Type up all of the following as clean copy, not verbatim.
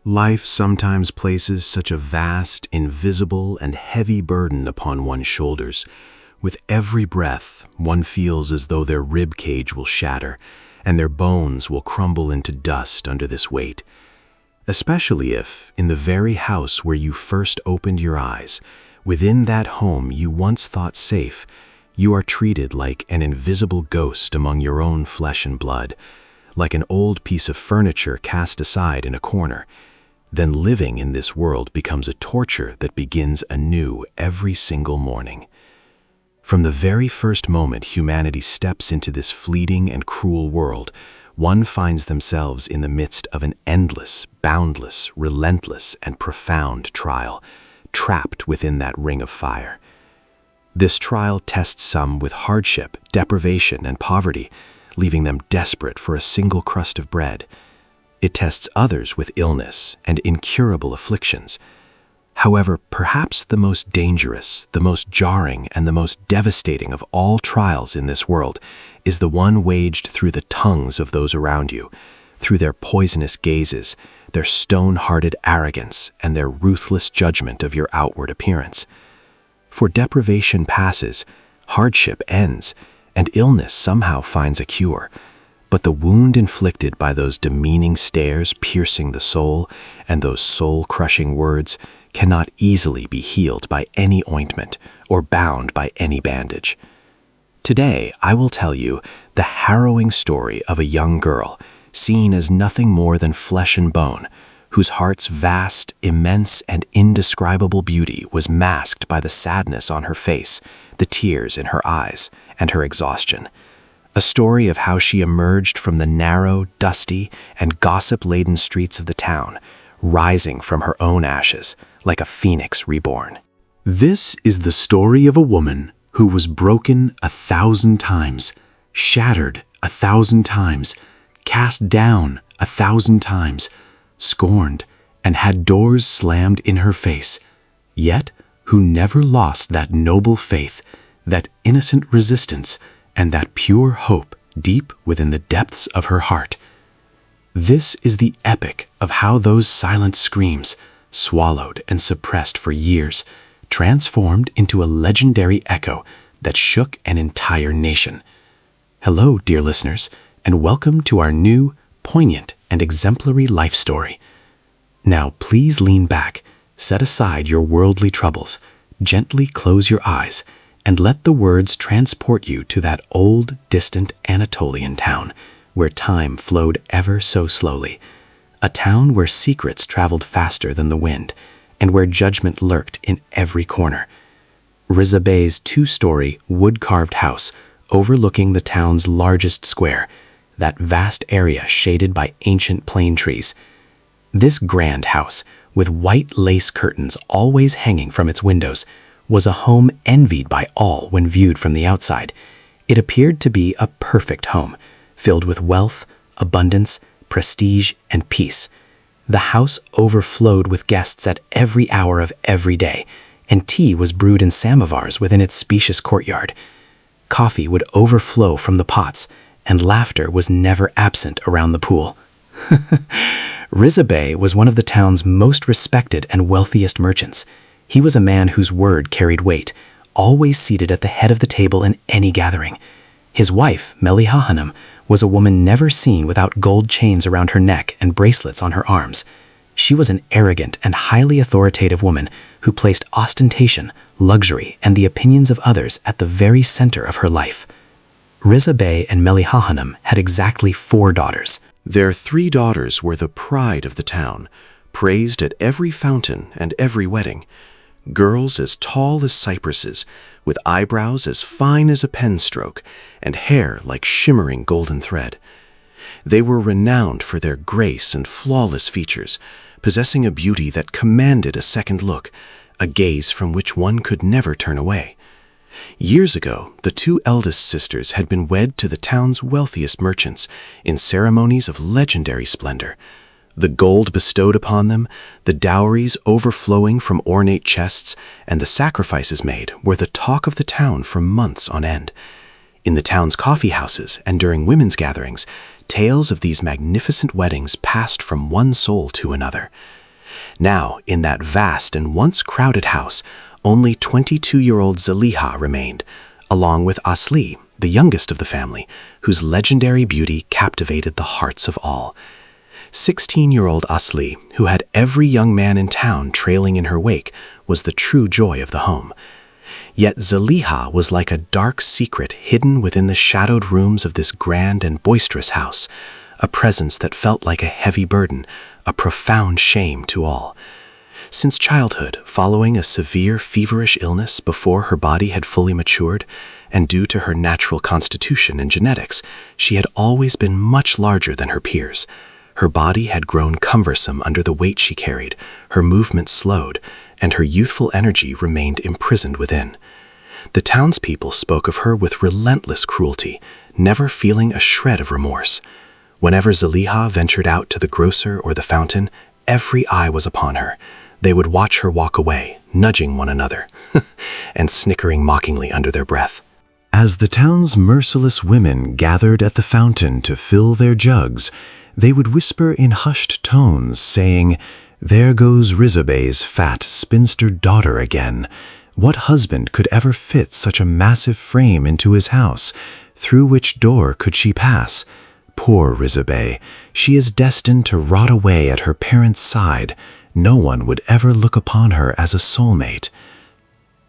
Life sometimes places such a vast, invisible, and heavy burden upon one's shoulders. With every breath, one feels as though their rib cage will shatter, and their bones will crumble into dust under this weight. Especially if, in the very house where you first opened your eyes, within that home you once thought safe, you are treated like an invisible ghost among your own flesh and blood, like an old piece of furniture cast aside in a corner. Then living in this world becomes a torture that begins anew every single morning. From the very first moment humanity steps into this fleeting and cruel world, one finds themselves in the midst of an endless, boundless, relentless, and profound trial, trapped within that ring of fire. This trial tests some with hardship, deprivation, and poverty, leaving them desperate for a single crust of bread. It tests others with illness and incurable afflictions. However, perhaps the most dangerous, the most jarring, and the most devastating of all trials in this world is the one waged through the tongues of those around you, through their poisonous gazes, their stone-hearted arrogance, and their ruthless judgment of your outward appearance. For deprivation passes, hardship ends, and illness somehow finds a cure. But the wound inflicted by those demeaning stares piercing the soul and those soul-crushing words cannot easily be healed by any ointment or bound by any bandage. Today, I will tell you the harrowing story of a young girl, seen as nothing more than flesh and bone, whose heart's vast, immense, and indescribable beauty was masked by the sadness on her face, the tears in her eyes, and her exhaustion. A story of how she emerged from the narrow, dusty, and gossip-laden streets of the town, rising from her own ashes like a phoenix reborn. This is the story of a woman who was broken 1,000 times, shattered 1,000 times, cast down 1,000 times, scorned, and had doors slammed in her face, yet who never lost that noble faith, that innocent resistance, and that pure hope deep within the depths of her heart. This is the epic of how those silent screams, swallowed and suppressed for years, transformed into a legendary echo that shook an entire nation. Hello, dear listeners, and welcome to our new, poignant, and exemplary life story. Now please lean back, set aside your worldly troubles, gently close your eyes, and let the words transport you to that old, distant Anatolian town, where time flowed ever so slowly, a town where secrets traveled faster than the wind, and where judgment lurked in every corner. Riza Bey's two-story, wood-carved house overlooking the town's largest square, that vast area shaded by ancient plane trees. This grand house, with white lace curtains always hanging from its windows, was a home envied by all when viewed from the outside. It appeared to be a perfect home, filled with wealth, abundance, prestige, and peace. The house overflowed with guests at every hour of every day, and tea was brewed in samovars within its spacious courtyard. Coffee would overflow from the pots, and laughter was never absent around the pool. Riza Bey was one of the town's most respected and wealthiest merchants. He was a man whose word carried weight, always seated at the head of the table in any gathering. His wife, Meliha Hanım, was a woman never seen without gold chains around her neck and bracelets on her arms. She was an arrogant and highly authoritative woman who placed ostentation, luxury, and the opinions of others at the very center of her life. Riza Bey and Meliha Hanım had exactly 4 daughters. Their 3 daughters were the pride of the town, praised at every fountain and every wedding. Girls as tall as cypresses, with eyebrows as fine as a pen stroke, and hair like shimmering golden thread. They were renowned for their grace and flawless features, possessing a beauty that commanded a second look, a gaze from which one could never turn away. Years ago, the 2 eldest sisters had been wed to the town's wealthiest merchants in ceremonies of legendary splendor. The gold bestowed upon them, the dowries overflowing from ornate chests, and the sacrifices made were the talk of the town for months on end. In the town's coffee houses and during women's gatherings, Tales of these magnificent weddings passed from one soul to another. Now, in that vast and once crowded house, only 22-year-old Zaliha remained, along with Asli, the youngest of the family, whose legendary beauty captivated the hearts of all. 16-year-old Asli, who had every young man in town trailing in her wake, was the true joy of the home. Yet Zaliha was like a dark secret hidden within the shadowed rooms of this grand and boisterous house, a presence that felt like a heavy burden, a profound shame to all. Since childhood, following a severe feverish illness before her body had fully matured, and due to her natural constitution and genetics, she had always been much larger than her peers. Her body had grown cumbersome under the weight she carried, her movements slowed, and her youthful energy remained imprisoned within. The townspeople spoke of her with relentless cruelty, never feeling a shred of remorse. Whenever Zaliha ventured out to the grocer or the fountain, every eye was upon her. They would watch her walk away, nudging one another, and snickering mockingly under their breath. As the town's merciless women gathered at the fountain to fill their jugs, they would whisper in hushed tones, saying, "There goes Rizabe's fat, spinster daughter again. What husband could ever fit such a massive frame into his house? Through which door could she pass? Poor Rizabe, she is destined to rot away at her parents' side. No one would ever look upon her as a soulmate."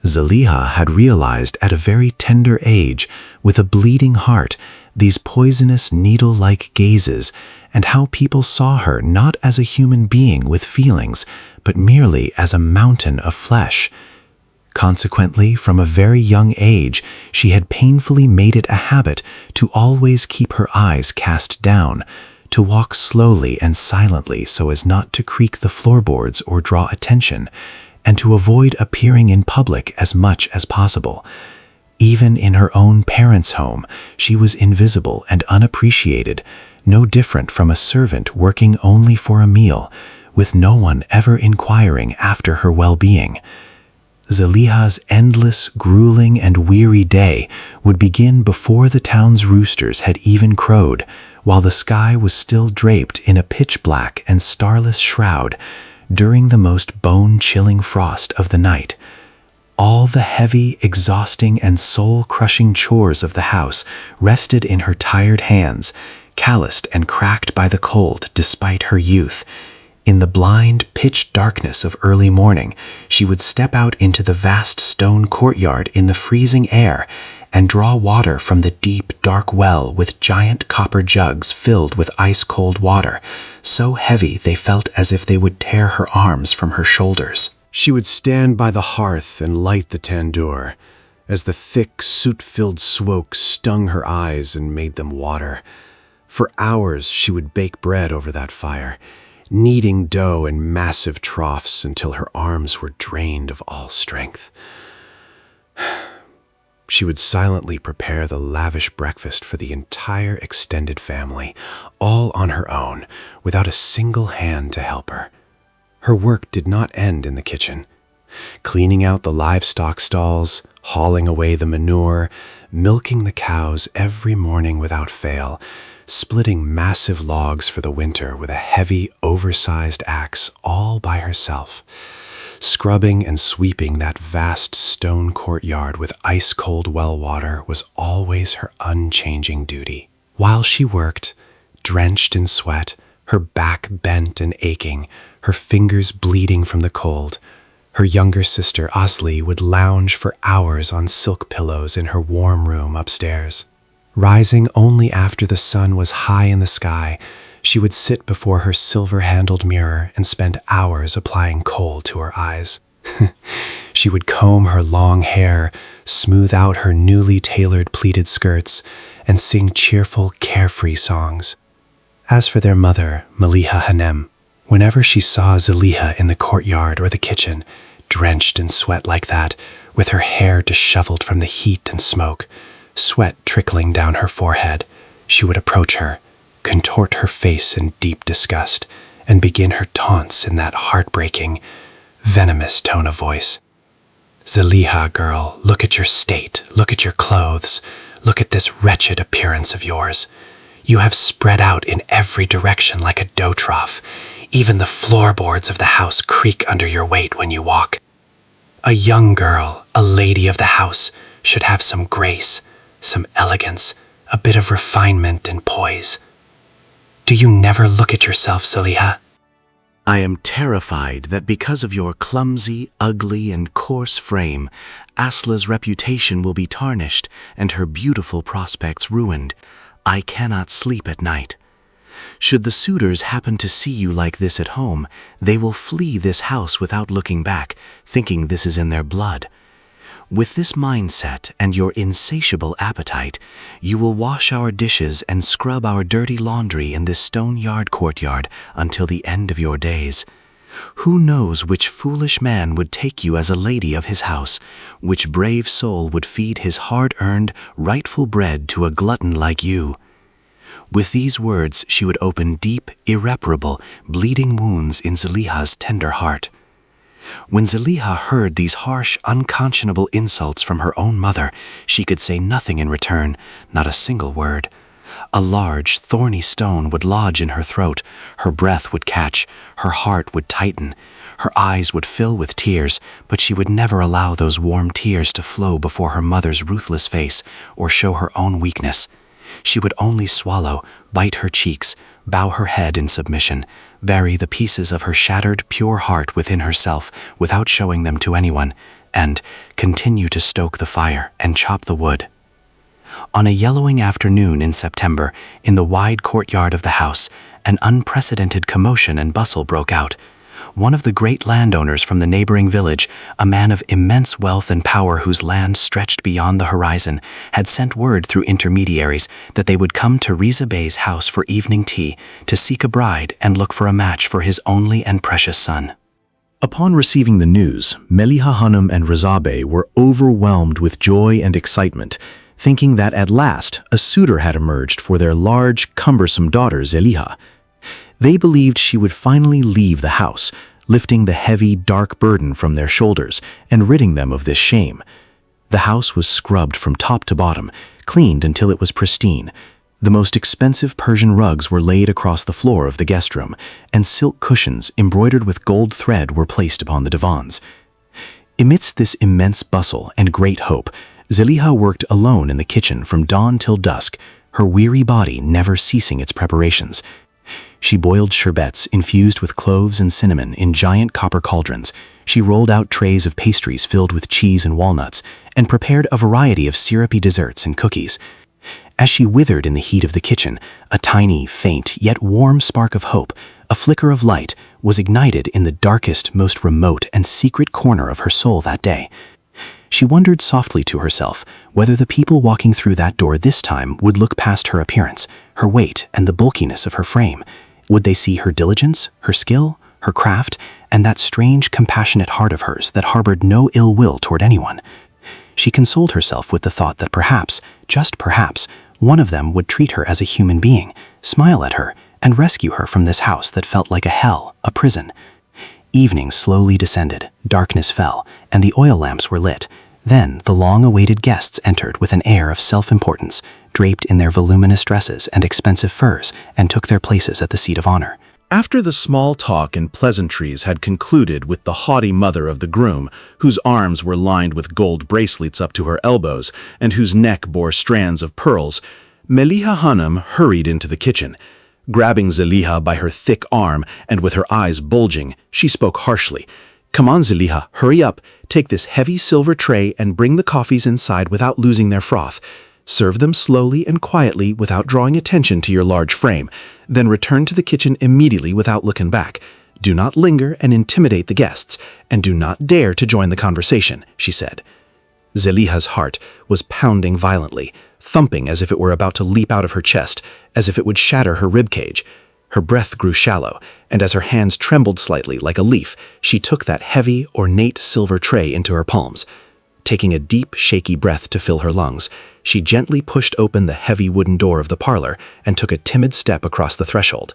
Zaliha had realized at a very tender age, with a bleeding heart, these poisonous needle-like gazes, and how people saw her not as a human being with feelings, but merely as a mountain of flesh. Consequently, from a very young age, she had painfully made it a habit to always keep her eyes cast down, to walk slowly and silently so as not to creak the floorboards or draw attention, and to avoid appearing in public as much as possible. Even in her own parents' home, she was invisible and unappreciated, no different from a servant working only for a meal, with no one ever inquiring after her well-being. Zaliha's endless, grueling, and weary day would begin before the town's roosters had even crowed, while the sky was still draped in a pitch-black and starless shroud, during the most bone-chilling frost of the night. All the heavy, exhausting, and soul-crushing chores of the house rested in her tired hands, calloused and cracked by the cold despite her youth. In the blind, pitch darkness of early morning, she would step out into the vast stone courtyard in the freezing air and draw water from the deep, dark well with giant copper jugs filled with ice-cold water, so heavy they felt as if they would tear her arms from her shoulders. She would stand by the hearth and light the tandoor, as the thick, soot-filled smoke stung her eyes and made them water. For hours she would bake bread over that fire, kneading dough in massive troughs until her arms were drained of all strength. She would silently prepare the lavish breakfast for the entire extended family, all on her own, without a single hand to help her. Her work did not end in the kitchen. Cleaning out the livestock stalls, hauling away the manure, milking the cows every morning without fail, splitting massive logs for the winter with a heavy, oversized axe all by herself, scrubbing and sweeping that vast stone courtyard with ice-cold well water was always her unchanging duty. While she worked, drenched in sweat, her back bent and aching, her fingers bleeding from the cold, her younger sister Asli would lounge for hours on silk pillows in her warm room upstairs. Rising only after the sun was high in the sky, she would sit before her silver-handled mirror and spend hours applying kohl to her eyes. She would comb her long hair, smooth out her newly tailored pleated skirts, and sing cheerful, carefree songs. As for their mother, Maliha Hanem, whenever she saw Zaliha in the courtyard or the kitchen, drenched in sweat like that, with her hair disheveled from the heat and smoke, sweat trickling down her forehead, she would approach her, contort her face in deep disgust, and begin her taunts in that heartbreaking, venomous tone of voice. "Zaliha, girl, look at your state, look at your clothes, look at this wretched appearance of yours. You have spread out in every direction like a dough trough. Even the floorboards of the house creak under your weight when you walk. A young girl, a lady of the house, should have some grace, some elegance, a bit of refinement and poise. Do you never look at yourself, Zaliha? I am terrified that because of your clumsy, ugly, and coarse frame, Asla's reputation will be tarnished and her beautiful prospects ruined. I cannot sleep at night. Should the suitors happen to see you like this at home, they will flee this house without looking back, thinking this is in their blood. With this mindset and your insatiable appetite, you will wash our dishes and scrub our dirty laundry in this stone yard courtyard until the end of your days. Who knows which foolish man would take you as a lady of his house, which brave soul would feed his hard-earned, rightful bread to a glutton like you? With these words, she would open deep, irreparable, bleeding wounds in Zaliha's tender heart. When Zaliha heard these harsh, unconscionable insults from her own mother, she could say nothing in return, not a single word. A large, thorny stone would lodge in her throat, her breath would catch, her heart would tighten, her eyes would fill with tears, but she would never allow those warm tears to flow before her mother's ruthless face or show her own weakness. She would only swallow, bite her cheeks, bow her head in submission, bury the pieces of her shattered, pure heart within herself without showing them to anyone, and continue to stoke the fire and chop the wood. On a yellowing afternoon in September, in the wide courtyard of the house, an unprecedented commotion and bustle broke out. One of the great landowners from the neighboring village, a man of immense wealth and power whose land stretched beyond the horizon, had sent word through intermediaries that they would come to Riza Bey's house for evening tea to seek a bride and look for a match for his only and precious son. Upon receiving the news, Meliha Hanum and Riza Bey were overwhelmed with joy and excitement, thinking that at last a suitor had emerged for their large, cumbersome daughter Zaliha. They believed she would finally leave the house, lifting the heavy, dark burden from their shoulders and ridding them of this shame. The house was scrubbed from top to bottom, cleaned until it was pristine. The most expensive Persian rugs were laid across the floor of the guest room, and silk cushions embroidered with gold thread were placed upon the divans. Amidst this immense bustle and great hope, Zaliha worked alone in the kitchen from dawn till dusk, her weary body never ceasing its preparations. She boiled sherbets infused with cloves and cinnamon in giant copper cauldrons. She rolled out trays of pastries filled with cheese and walnuts, and prepared a variety of syrupy desserts and cookies. As she withered in the heat of the kitchen, a tiny, faint, yet warm spark of hope, a flicker of light, was ignited in the darkest, most remote and secret corner of her soul that day. She wondered softly to herself whether the people walking through that door this time would look past her appearance, her weight, and the bulkiness of her frame. Would they see her diligence, her skill, her craft, and that strange, compassionate heart of hers that harbored no ill will toward anyone? She consoled herself with the thought that perhaps, just perhaps, one of them would treat her as a human being, smile at her, and rescue her from this house that felt like a hell, a prison. Evening slowly descended, darkness fell, and the oil lamps were lit. Then the long-awaited guests entered with an air of self-importance, draped in their voluminous dresses and expensive furs, and took their places at the seat of honor. After the small talk and pleasantries had concluded with the haughty mother of the groom, whose arms were lined with gold bracelets up to her elbows and whose neck bore strands of pearls, Meliha Hanum hurried into the kitchen. Grabbing Zaliha by her thick arm and with her eyes bulging, she spoke harshly. "Come on, Zaliha, hurry up. Take this heavy silver tray and bring the coffees inside without losing their froth. Serve them slowly and quietly without drawing attention to your large frame. Then return to the kitchen immediately without looking back. Do not linger and intimidate the guests, and do not dare to join the conversation," she said. Zaliha's heart was pounding violently, thumping as if it were about to leap out of her chest, as if it would shatter her ribcage. Her breath grew shallow, and as her hands trembled slightly like a leaf, she took that heavy, ornate silver tray into her palms. Taking a deep, shaky breath to fill her lungs, she gently pushed open the heavy wooden door of the parlor and took a timid step across the threshold.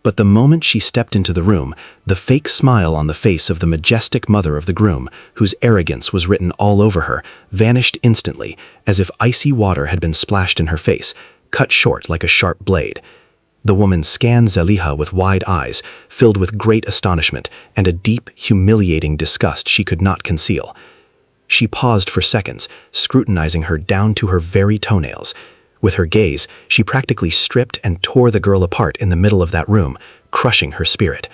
But the moment she stepped into the room, the fake smile on the face of the majestic mother of the groom, whose arrogance was written all over her, vanished instantly, as if icy water had been splashed in her face. cut short like a sharp blade. The woman scanned Zeliha with wide eyes, filled with great astonishment and a deep, humiliating disgust she could not conceal. She paused for seconds, scrutinizing her down to her very toenails. With her gaze, she practically stripped and tore the girl apart in the middle of that room, crushing her spirit.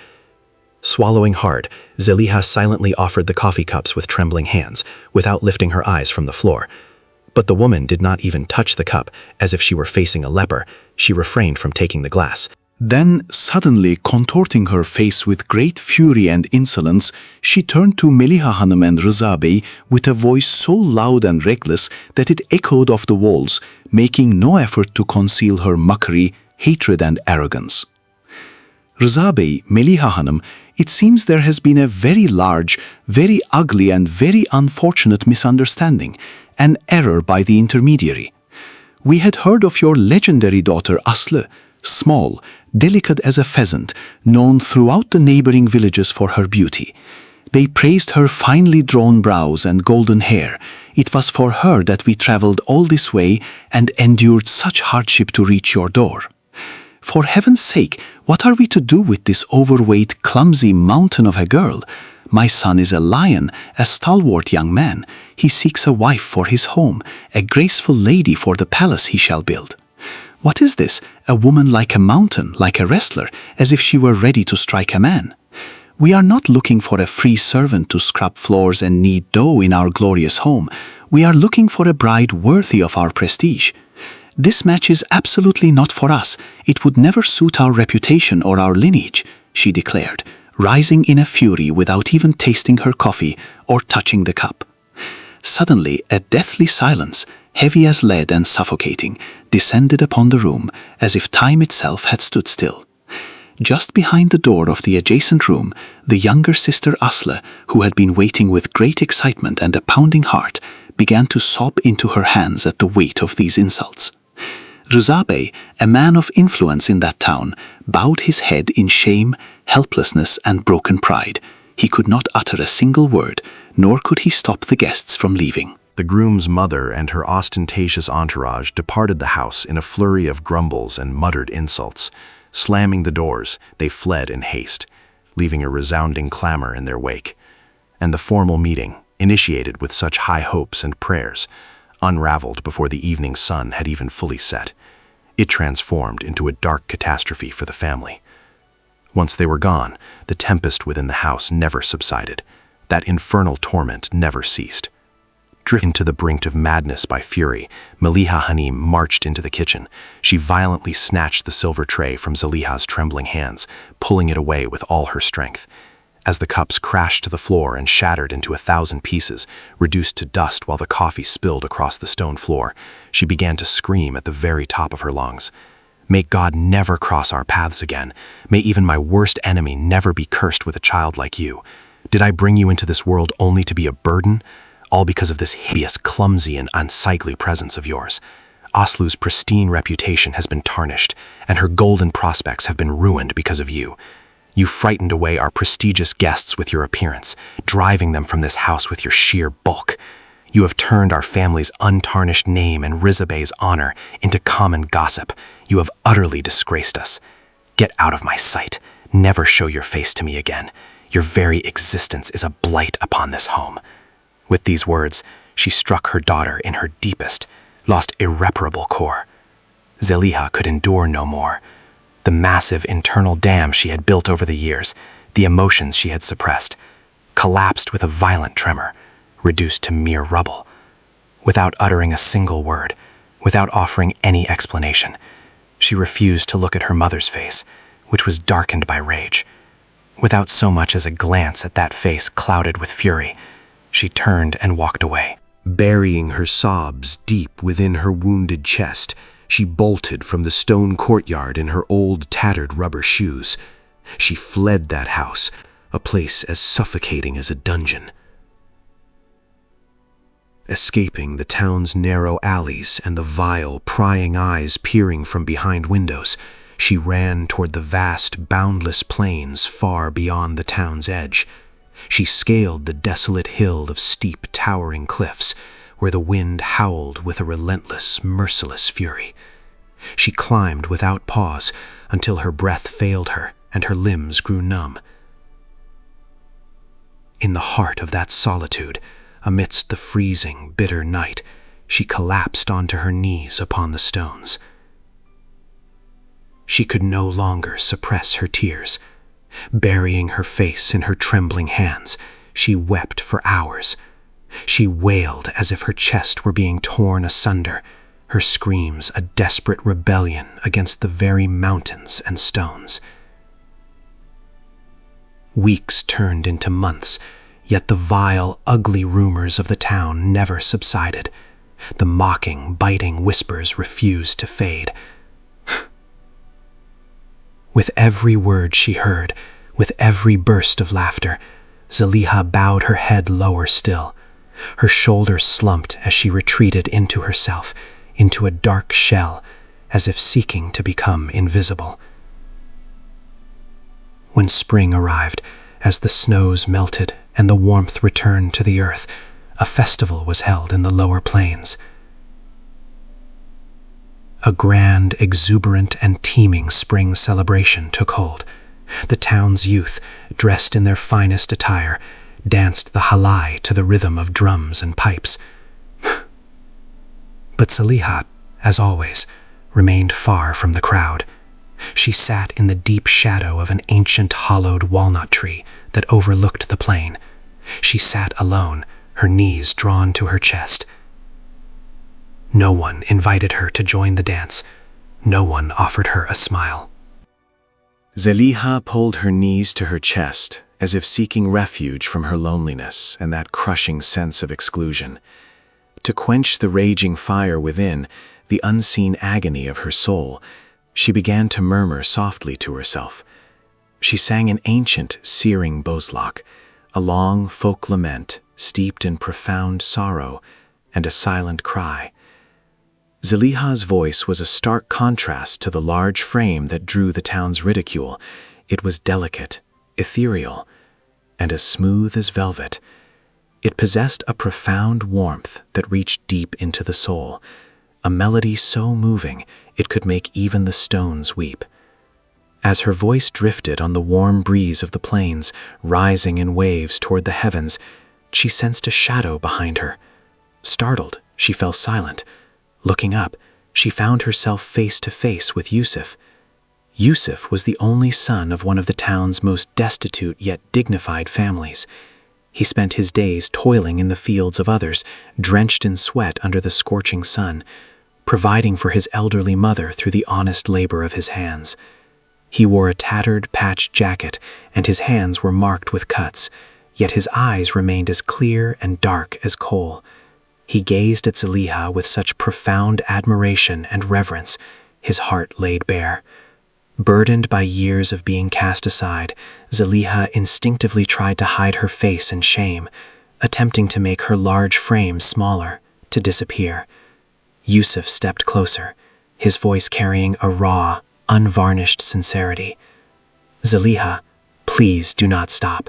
Swallowing hard, Zeliha silently offered the coffee cups with trembling hands, without lifting her eyes from the floor. But the woman did not even touch the cup, as if she were facing a leper. She refrained from taking the glass. Then, suddenly contorting her face with great fury and insolence, she turned to Meliha Hanım and Rıza Bey with a voice so loud and reckless that it echoed off the walls, making no effort to conceal her mockery, hatred and arrogance. Rıza Bey, Meliha Hanım, it seems there has been a very large, very ugly and very unfortunate misunderstanding, an error by the intermediary. We had heard of your legendary daughter Aslı, small, delicate as a pheasant, known throughout the neighboring villages for her beauty. They praised her finely drawn brows and golden hair. It was for her that we traveled all this way and endured such hardship to reach your door. For heaven's sake, what are we to do with this overweight, clumsy mountain of a girl? My son is a lion, a stalwart young man. He seeks a wife for his home, a graceful lady for the palace he shall build. What is this? A woman like a mountain, like a wrestler, as if she were ready to strike a man. We are not looking for a free servant to scrub floors and knead dough in our glorious home. We are looking for a bride worthy of our prestige. This match is absolutely not for us. It would never suit our reputation or our lineage, she declared, rising in a fury without even tasting her coffee or touching the cup. Suddenly, a deathly silence, heavy as lead and suffocating, descended upon the room as if time itself had stood still. Just behind the door of the adjacent room, the younger sister Aslı, who had been waiting with great excitement and a pounding heart, began to sob into her hands at the weight of these insults. Rıza Bey, a man of influence in that town, bowed his head in shame, helplessness and broken pride. He could not utter a single word, nor could he stop the guests from leaving. The groom's mother and her ostentatious entourage departed the house in a flurry of grumbles and muttered insults. Slamming the doors, they fled in haste, leaving a resounding clamor in their wake. And the formal meeting, initiated with such high hopes and prayers, unraveled before the evening sun had even fully set. It transformed into a dark catastrophe for the family. Once they were gone, the tempest within the house never subsided. That infernal torment never ceased. Driven to the brink of madness by fury, Meliha Hanım marched into the kitchen. She violently snatched the silver tray from Zeliha's trembling hands, pulling it away with all her strength. As the cups crashed to the floor and shattered into 1,000 pieces, reduced to dust while the coffee spilled across the stone floor, she began to scream at the very top of her lungs. May God never cross our paths again. May even my worst enemy never be cursed with a child like you. Did I bring you into this world only to be a burden? All because of this hideous, clumsy, and unsightly presence of yours. Aslı's pristine reputation has been tarnished, and her golden prospects have been ruined because of you. You frightened away our prestigious guests with your appearance, driving them from this house with your sheer bulk. You have turned our family's untarnished name and Rıza Bey's honor into common gossip. You have utterly disgraced us. Get out of my sight. Never show your face to me again. Your very existence is a blight upon this home. With these words, she struck her daughter in her deepest, lost irreparable core. Zeliha could endure no more. The massive internal dam she had built over the years, the emotions she had suppressed, collapsed with a violent tremor, reduced to mere rubble. Without uttering a single word, without offering any explanation, she refused to look at her mother's face, which was darkened by rage. Without so much as a glance at that face clouded with fury, she turned and walked away. Burying her sobs deep within her wounded chest, she bolted from the stone courtyard in her old tattered rubber shoes. She fled that house, a place as suffocating as a dungeon. Escaping the town's narrow alleys and the vile, prying eyes peering from behind windows, she ran toward the vast, boundless plains far beyond the town's edge. She scaled the desolate hill of steep, towering cliffs, where the wind howled with a relentless, merciless fury. She climbed without pause until her breath failed her and her limbs grew numb. In the heart of that solitude, amidst the freezing, bitter night, she collapsed onto her knees upon the stones. She could no longer suppress her tears. Burying her face in her trembling hands, she wept for hours. She wailed as if her chest were being torn asunder, her screams a desperate rebellion against the very mountains and stones. Weeks turned into months, yet the vile, ugly rumors of the town never subsided. The mocking, biting whispers refused to fade. With every word she heard, with every burst of laughter, Zaliha bowed her head lower still. Her shoulders slumped as she retreated into herself, into a dark shell, as if seeking to become invisible. When spring arrived, as the snows melted and the warmth returned to the earth, a festival was held in the lower plains. A grand, exuberant, and teeming spring celebration took hold. The town's youth, dressed in their finest attire, danced the halai to the rhythm of drums and pipes. But Zaliha, as always, remained far from the crowd. She sat in the deep shadow of an ancient hollowed walnut tree that overlooked the plain. She sat alone, her knees drawn to her chest. No one invited her to join the dance. No one offered her a smile. Zaliha pulled her knees to her chest, as if seeking refuge from her loneliness and that crushing sense of exclusion. To quench the raging fire within, the unseen agony of her soul, she began to murmur softly to herself. She sang an ancient, searing bozlak, a long folk lament steeped in profound sorrow and a silent cry. Zaliha's voice was a stark contrast to the large frame that drew the town's ridicule. It was delicate, ethereal, and as smooth as velvet. It possessed a profound warmth that reached deep into the soul, a melody so moving it could make even the stones weep. As her voice drifted on the warm breeze of the plains, rising in waves toward the heavens, she sensed a shadow behind her. Startled, she fell silent. Looking up, she found herself face to face with Yusuf. Yusuf was the only son of one of the town's most destitute yet dignified families. He spent his days toiling in the fields of others, drenched in sweat under the scorching sun, providing for his elderly mother through the honest labor of his hands. He wore a tattered, patched jacket, and his hands were marked with cuts, yet his eyes remained as clear and dark as coal. He gazed at Zaliha with such profound admiration and reverence, his heart laid bare. Burdened by years of being cast aside, Zaliha instinctively tried to hide her face in shame, attempting to make her large frame smaller, to disappear. Yusuf stepped closer, his voice carrying a raw, unvarnished sincerity. Zaliha, please do not stop.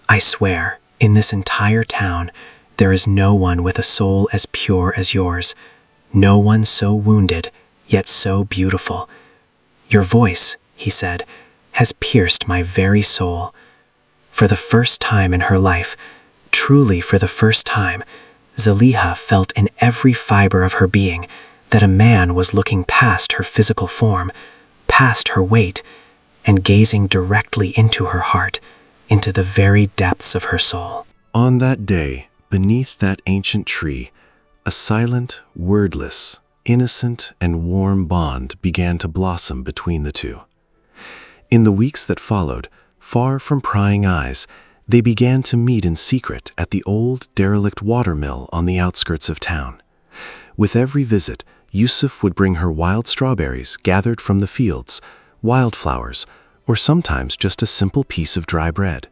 I swear, in this entire town, there is no one with a soul as pure as yours, no one so wounded, yet so beautiful. Your voice, he said, has pierced my very soul. For the first time in her life, truly for the first time, Zaliha felt in every fiber of her being that a man was looking past her physical form, past her weight, and gazing directly into her heart, into the very depths of her soul. On that day, beneath that ancient tree, a silent, wordless, innocent and warm bond began to blossom between the two. In the weeks that followed, far from prying eyes, they began to meet in secret at the old derelict watermill on the outskirts of town. With every visit, Yusuf would bring her wild strawberries gathered from the fields, wildflowers, or sometimes just a simple piece of dry bread.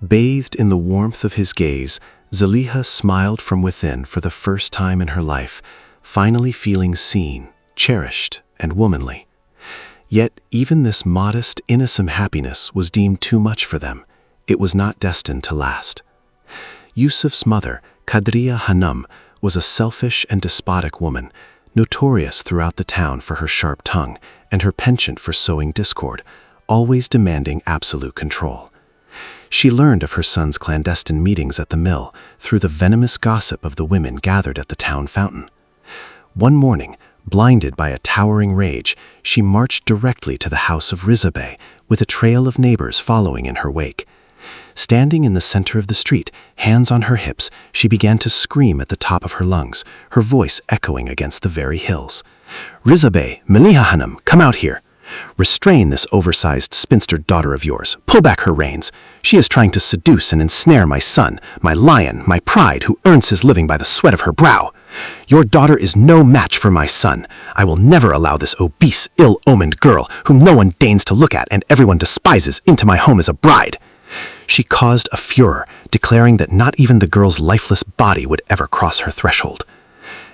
Bathed in the warmth of his gaze, Zaliha smiled from within for the first time in her life, finally feeling seen, cherished, and womanly. Yet even this modest, innocent happiness was deemed too much for them. It was not destined to last. Yusuf's mother, Kadriya Hanum, was a selfish and despotic woman, notorious throughout the town for her sharp tongue and her penchant for sowing discord, always demanding absolute control. She learned of her son's clandestine meetings at the mill through the venomous gossip of the women gathered at the town fountain. One morning, blinded by a towering rage, she marched directly to the house of Rizabeh, with a trail of neighbors following in her wake. Standing in the center of the street, hands on her hips, she began to scream at the top of her lungs, her voice echoing against the very hills. "Rizabeh, Meliha Hanum, come out here! Restrain this oversized spinster daughter of yours. Pull back her reins. She is trying to seduce and ensnare my son, my lion, my pride, who earns his living by the sweat of her brow. Your daughter is no match for my son. I will never allow this obese, ill-omened girl, whom no one deigns to look at and everyone despises, into my home as a bride." She caused a furor, declaring that not even the girl's lifeless body would ever cross her threshold.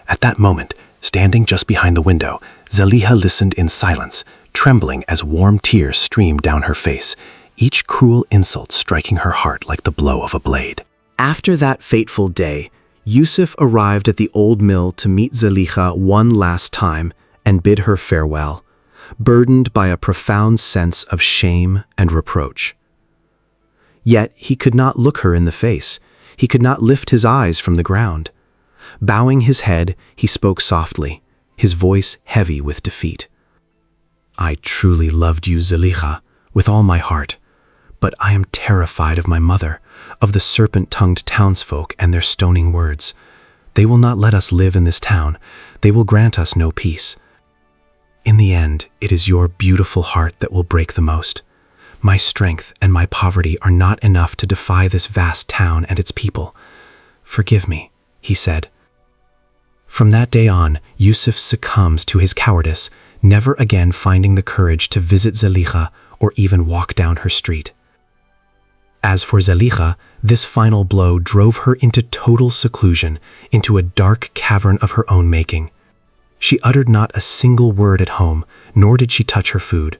At that moment, standing just behind the window, Zaliha listened in silence, trembling as warm tears streamed down her face, each cruel insult striking her heart like the blow of a blade. After that fateful day, Yusuf arrived at the old mill to meet Zaliha one last time and bid her farewell, burdened by a profound sense of shame and reproach. Yet he could not look her in the face. He could not lift his eyes from the ground. Bowing his head, he spoke softly, his voice heavy with defeat. "I truly loved you, Zaliha, with all my heart, but I am terrified of my mother, of the serpent-tongued townsfolk and their stoning words. They will not let us live in this town. They will grant us no peace. In the end, it is your beautiful heart that will break the most. My strength and my poverty are not enough to defy this vast town and its people. Forgive me," he said. From that day on, Yusuf succumbs to his cowardice, never again finding the courage to visit Zaliha or even walk down her street. As for Zaliha, this final blow drove her into total seclusion, into a dark cavern of her own making. She uttered not a single word at home, nor did she touch her food.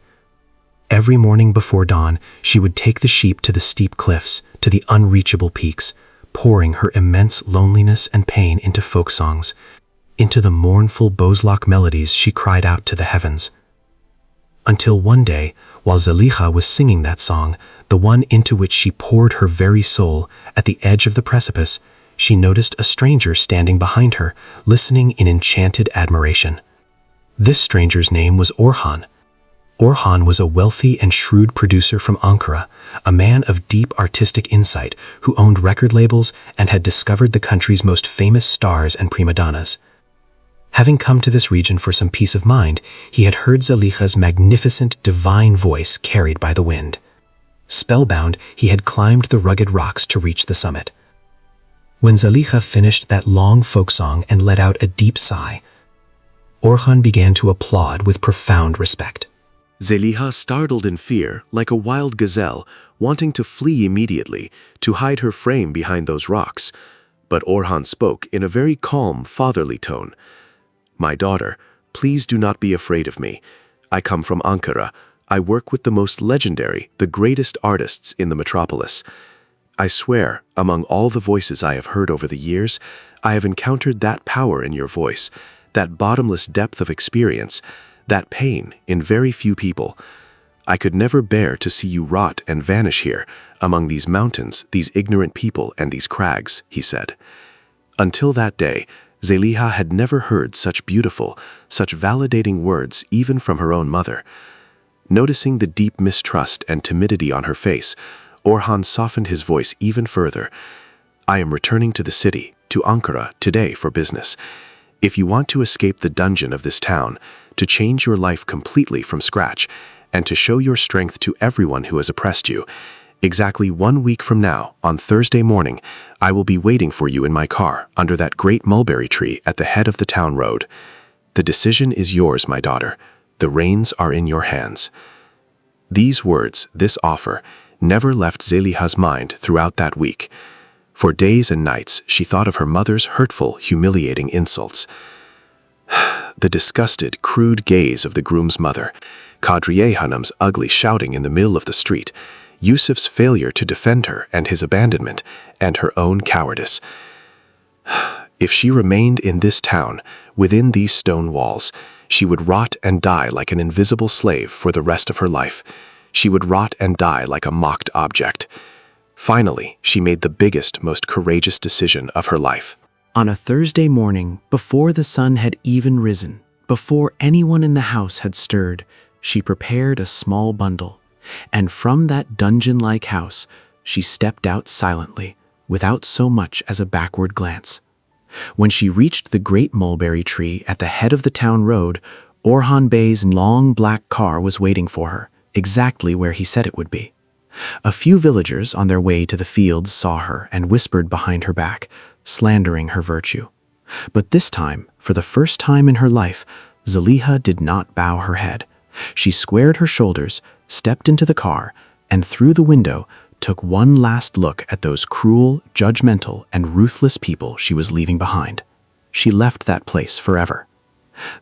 Every morning before dawn, she would take the sheep to the steep cliffs, to the unreachable peaks, pouring her immense loneliness and pain into folk songs. Into the mournful Bozlak melodies she cried out to the heavens. Until one day, while Zaliha was singing that song, the one into which she poured her very soul, at the edge of the precipice, she noticed a stranger standing behind her, listening in enchanted admiration. This stranger's name was Orhan. Orhan was a wealthy and shrewd producer from Ankara, a man of deep artistic insight who owned record labels and had discovered the country's most famous stars and prima donnas. Having come to this region for some peace of mind, he had heard Zaliha's magnificent, divine voice carried by the wind. Spellbound, he had climbed the rugged rocks to reach the summit. When Zaliha finished that long folk song and let out a deep sigh, Orhan began to applaud with profound respect. Zaliha startled in fear, like a wild gazelle, wanting to flee immediately, to hide her frame behind those rocks. But Orhan spoke in a very calm, fatherly tone. "My daughter, please do not be afraid of me. I come from Ankara. I work with the most legendary, the greatest artists in the metropolis. I swear, among all the voices I have heard over the years, I have encountered that power in your voice, that bottomless depth of experience, that pain in very few people. I could never bear to see you rot and vanish here, among these mountains, these ignorant people, and these crags," he said. Until that day, Zaliha had never heard such beautiful, such validating words even from her own mother. Noticing the deep mistrust and timidity on her face, Orhan softened his voice even further. "I am returning to the city, to Ankara, today for business. If you want to escape the dungeon of this town, to change your life completely from scratch, and to show your strength to everyone who has oppressed you, exactly 1 week from now, on Thursday morning, I will be waiting for you in my car under that great mulberry tree at the head of the town road. The decision is yours, my daughter. The reins are in your hands." These words, this offer, never left Zaliha's mind throughout that week. For days and nights, she thought of her mother's hurtful, humiliating insults. The disgusted, crude gaze of the groom's mother, Kadriye Hanum's ugly shouting in the middle of the street, Yusuf's failure to defend her and his abandonment, and her own cowardice. If she remained in this town, within these stone walls, she would rot and die like an invisible slave for the rest of her life. She would rot and die like a mocked object. Finally, she made the biggest, most courageous decision of her life. On a Thursday morning, before the sun had even risen, before anyone in the house had stirred, she prepared a small bundle, and from that dungeon-like house, she stepped out silently, without so much as a backward glance. When she reached the great mulberry tree at the head of the town road, Orhan Bey's long black car was waiting for her, exactly where he said it would be. A few villagers on their way to the fields saw her and whispered behind her back, slandering her virtue. But this time, for the first time in her life, Zaliha did not bow her head. She squared her shoulders, stepped into the car, and through the window took one last look at those cruel, judgmental, and ruthless people she was leaving behind. She left that place forever.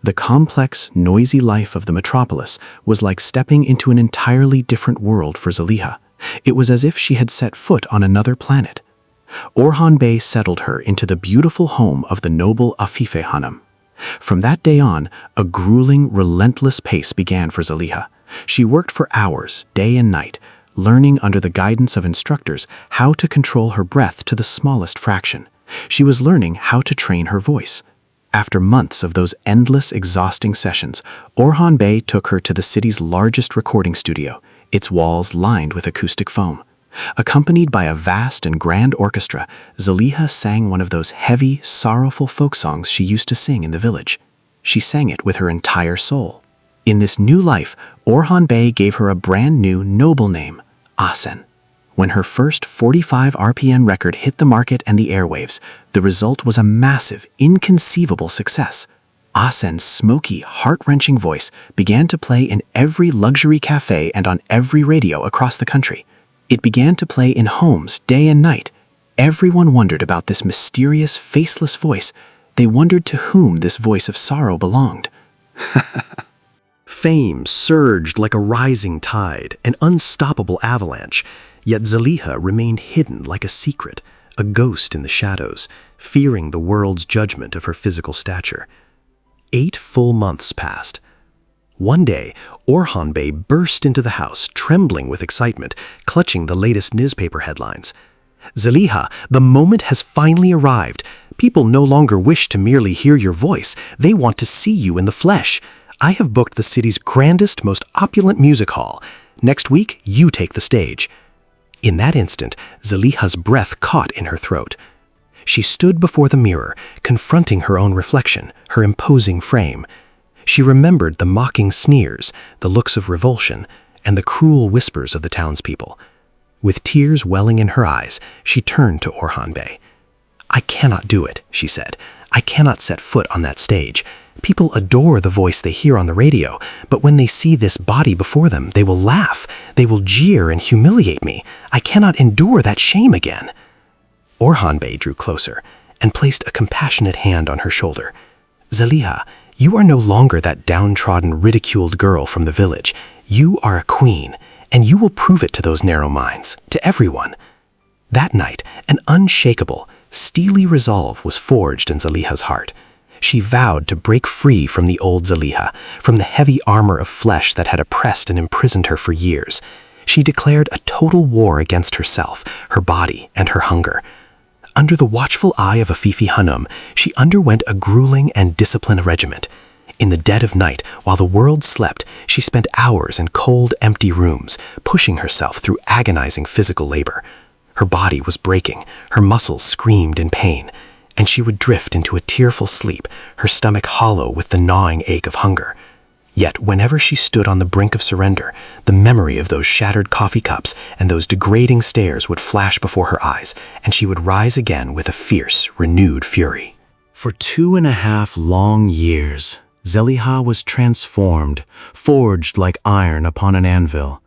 The complex, noisy life of the metropolis was like stepping into an entirely different world for Zaliha. It was as if she had set foot on another planet. Orhan Bey settled her into the beautiful home of the noble Afife Hanım. From that day on, a grueling, relentless pace began for Zaliha. She worked for hours, day and night, learning under the guidance of instructors how to control her breath to the smallest fraction. She was learning how to train her voice. After months of those endless, exhausting sessions, Orhan Bey took her to the city's largest recording studio, its walls lined with acoustic foam. Accompanied by a vast and grand orchestra, Zaliha sang one of those heavy, sorrowful folk songs she used to sing in the village. She sang it with her entire soul. In this new life, Orhan Bey gave her a brand new, noble name, Ahsen. When her first 45 RPM record hit the market and the airwaves, the result was a massive, inconceivable success. Ahsen's smoky, heart-wrenching voice began to play in every luxury cafe and on every radio across the country. It began to play in homes day and night. Everyone wondered about this mysterious, faceless voice. They wondered to whom this voice of sorrow belonged. Fame surged like a rising tide, an unstoppable avalanche, yet Zaliha remained hidden like a secret, a ghost in the shadows, fearing the world's judgment of her physical stature. 8 full months passed. One day, Orhan Bey burst into the house, trembling with excitement, clutching the latest newspaper headlines. Zaliha, the moment has finally arrived. People no longer wish to merely hear your voice. They want to see you in the flesh. I have booked the city's grandest, most opulent music hall. Next week, you take the stage. In that instant, Zaliha's breath caught in her throat. She stood before the mirror, confronting her own reflection, her imposing frame. She remembered the mocking sneers, the looks of revulsion, and the cruel whispers of the townspeople. With tears welling in her eyes, she turned to Orhan Bey. "I cannot do it," she said. "I cannot set foot on that stage. People adore the voice they hear on the radio, but when they see this body before them, they will laugh. They will jeer and humiliate me. I cannot endure that shame again." Orhan Bey drew closer and placed a compassionate hand on her shoulder. "Zaliha, you are no longer that downtrodden, ridiculed girl from the village. You are a queen, and you will prove it to those narrow minds, to everyone." That night, an unshakable, steely resolve was forged in Zaliha's heart. She vowed to break free from the old Zaliha, from the heavy armor of flesh that had oppressed and imprisoned her for years. She declared a total war against herself, her body, and her hunger. Under the watchful eye of Afife Hanım, she underwent a grueling and disciplined regiment. In the dead of night, while the world slept, she spent hours in cold, empty rooms, pushing herself through agonizing physical labor. Her body was breaking, her muscles screamed in pain, and she would drift into a tearful sleep, her stomach hollow with the gnawing ache of hunger. Yet whenever she stood on the brink of surrender, the memory of those shattered coffee cups and those degrading stares would flash before her eyes, and she would rise again with a fierce, renewed fury. For 2.5 long years, Zaliha was transformed, forged like iron upon an anvil.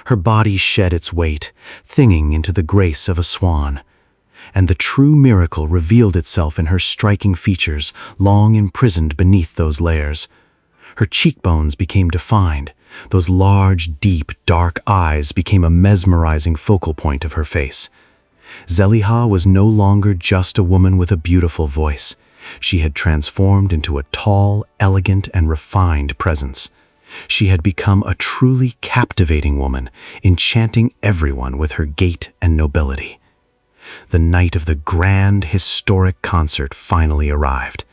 Her body shed its weight, thinging into the grace of a swan. And the true miracle revealed itself in her striking features, long imprisoned beneath those layers. Her cheekbones became defined. Those large, deep, dark eyes became a mesmerizing focal point of her face. Zeliha was no longer just a woman with a beautiful voice. She had transformed into a tall, elegant, and refined presence. She had become a truly captivating woman, enchanting everyone with her gait and nobility. The night of the grand, historic concert finally arrived.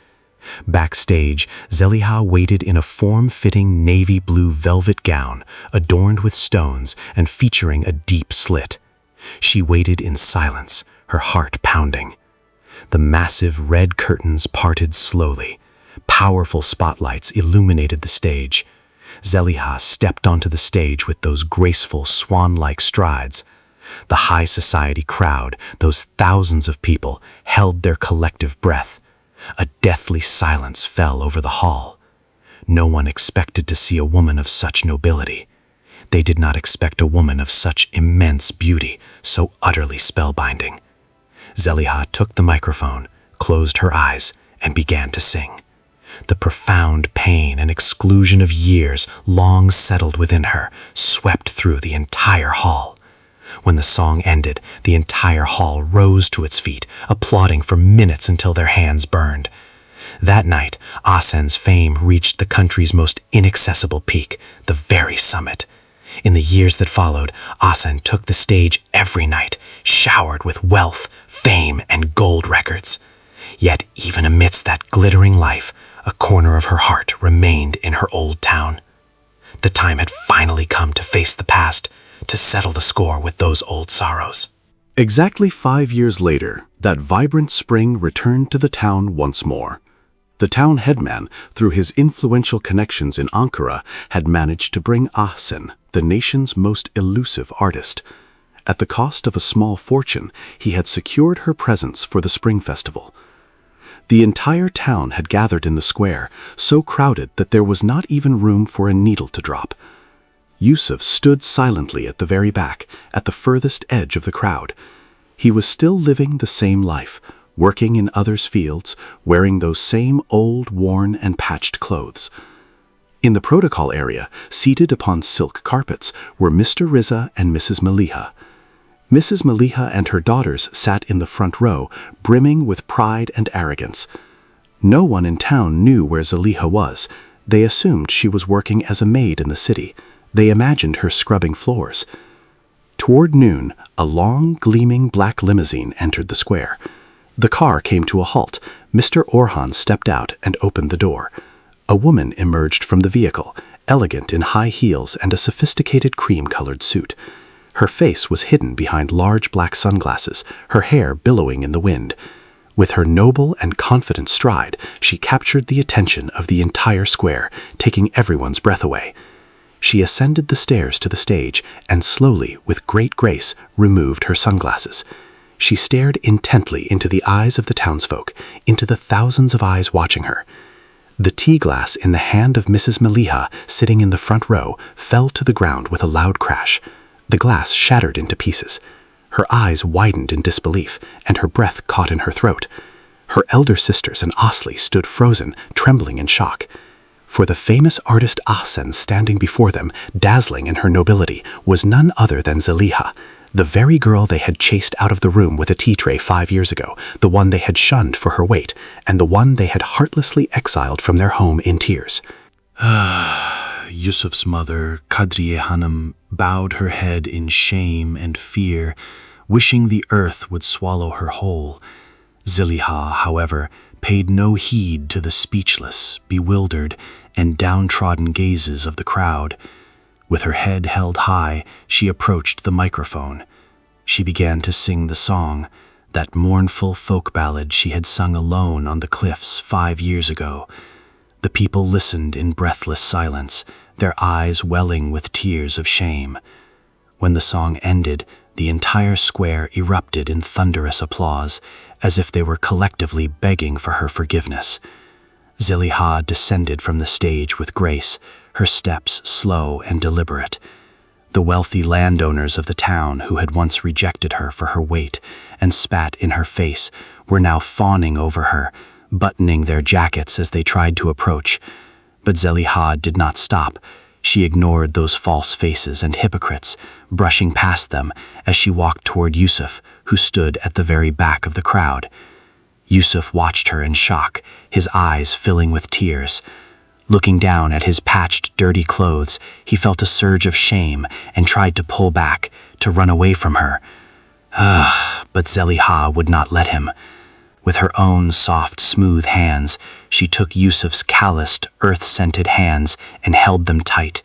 Backstage, Zeliha waited in a form-fitting navy blue velvet gown, adorned with stones and featuring a deep slit. She waited in silence, her heart pounding. The massive red curtains parted slowly. Powerful spotlights illuminated the stage. Zeliha stepped onto the stage with those graceful swan-like strides. The high society crowd, those thousands of people, held their collective breath. A deathly silence fell over the hall. No one expected to see a woman of such nobility. They did not expect a woman of such immense beauty, so utterly spellbinding. Zeliha took the microphone, closed her eyes, and began to sing. The profound pain and exclusion of years long settled within her, swept through the entire hall. When the song ended, the entire hall rose to its feet, applauding for minutes until their hands burned. That night, Asen's fame reached the country's most inaccessible peak, the very summit. In the years that followed, Asen took the stage every night, showered with wealth, fame, and gold records. Yet even amidst that glittering life, a corner of her heart remained in her old town. The time had finally come to face the past, to settle the score with those old sorrows. Exactly 5 years later, that vibrant spring returned to the town once more. The town headman, through his influential connections in Ankara, had managed to bring Ahsen, the nation's most elusive artist. At the cost of a small fortune, he had secured her presence for the spring festival. The entire town had gathered in the square, so crowded that there was not even room for a needle to drop. Yusuf stood silently at the very back, at the furthest edge of the crowd. He was still living the same life, working in others' fields, wearing those same old, worn, and patched clothes. In the protocol area, seated upon silk carpets, were Mr. Riza and Mrs. Maliha. Mrs. Maliha and her daughters sat in the front row, brimming with pride and arrogance. No one in town knew where Zeliha was. They assumed she was working as a maid in the city. They imagined her scrubbing floors. Toward noon, a long, gleaming black limousine entered the square. The car came to a halt. Mr. Orhan stepped out and opened the door. A woman emerged from the vehicle, elegant in high heels and a sophisticated cream-colored suit. Her face was hidden behind large black sunglasses, her hair billowing in the wind. With her noble and confident stride, she captured the attention of the entire square, taking everyone's breath away. She ascended the stairs to the stage and slowly, with great grace, removed her sunglasses. She stared intently into the eyes of the townsfolk, into the thousands of eyes watching her. The tea glass in the hand of Mrs. Maliha, sitting in the front row, fell to the ground with a loud crash. The glass shattered into pieces. Her eyes widened in disbelief, and her breath caught in her throat. Her elder sisters and Asli stood frozen, trembling in shock. For the famous artist Ahsen standing before them, dazzling in her nobility, was none other than Zeliha, the very girl they had chased out of the room with a tea tray 5 years ago, the one they had shunned for her weight, and the one they had heartlessly exiled from their home in tears. Yusuf's mother, Kadriye Hanım, bowed her head in shame and fear, wishing the earth would swallow her whole. Zeliha, however, paid no heed to the speechless, bewildered, and downtrodden gazes of the crowd. With her head held high, she approached the microphone. She began to sing the song, that mournful folk ballad she had sung alone on the cliffs 5 years ago. The people listened in breathless silence, their eyes welling with tears of shame. When the song ended, the entire square erupted in thunderous applause, as if they were collectively begging for her forgiveness. Zeliha descended from the stage with grace, her steps slow and deliberate. The wealthy landowners of the town who had once rejected her for her weight and spat in her face were now fawning over her, buttoning their jackets as they tried to approach. But Zeliha did not stop. She ignored those false faces and hypocrites, brushing past them as she walked toward Yusuf, who stood at the very back of the crowd. Yusuf watched her in shock, his eyes filling with tears. Looking down at his patched, dirty clothes, he felt a surge of shame and tried to pull back, to run away from her. But Zeliha would not let him. With her own soft, smooth hands, she took Yusuf's calloused, earth-scented hands and held them tight.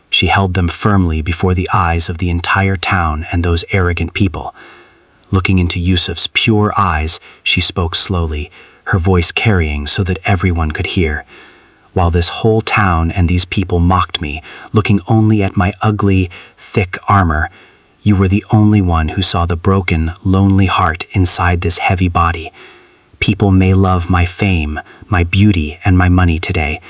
She held them firmly before the eyes of the entire town and those arrogant people. Looking into Yusuf's pure eyes, she spoke slowly, her voice carrying so that everyone could hear. While this whole town and these people mocked me, looking only at my ugly, thick armor, you were the only one who saw the broken, lonely heart inside this heavy body. People may love my fame, my beauty, and my money today,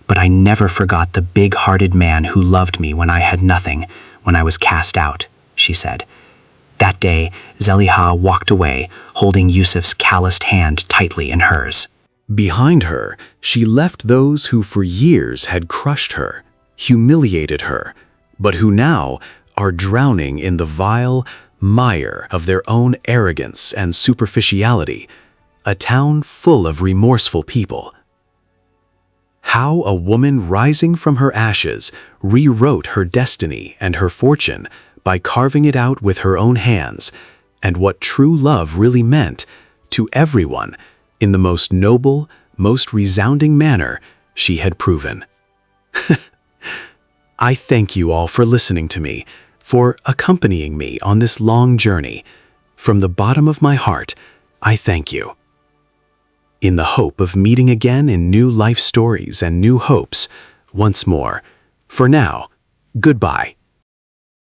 but I never forgot the big-hearted man who loved me when I had nothing, when I was cast out, she said. That day, Zeliha walked away, holding Yusuf's calloused hand tightly in hers. Behind her, she left those who for years had crushed her, humiliated her, but who now are drowning in the vile mire of their own arrogance and superficiality, a town full of remorseful people. How a woman rising from her ashes rewrote her destiny and her fortune by carving it out with her own hands, and what true love really meant to everyone in the most noble, most resounding manner she had proven. I thank you all for listening to me, for accompanying me on this long journey. From the bottom of my heart, I thank you. In the hope of meeting again in new life stories and new hopes, once more. For now, goodbye.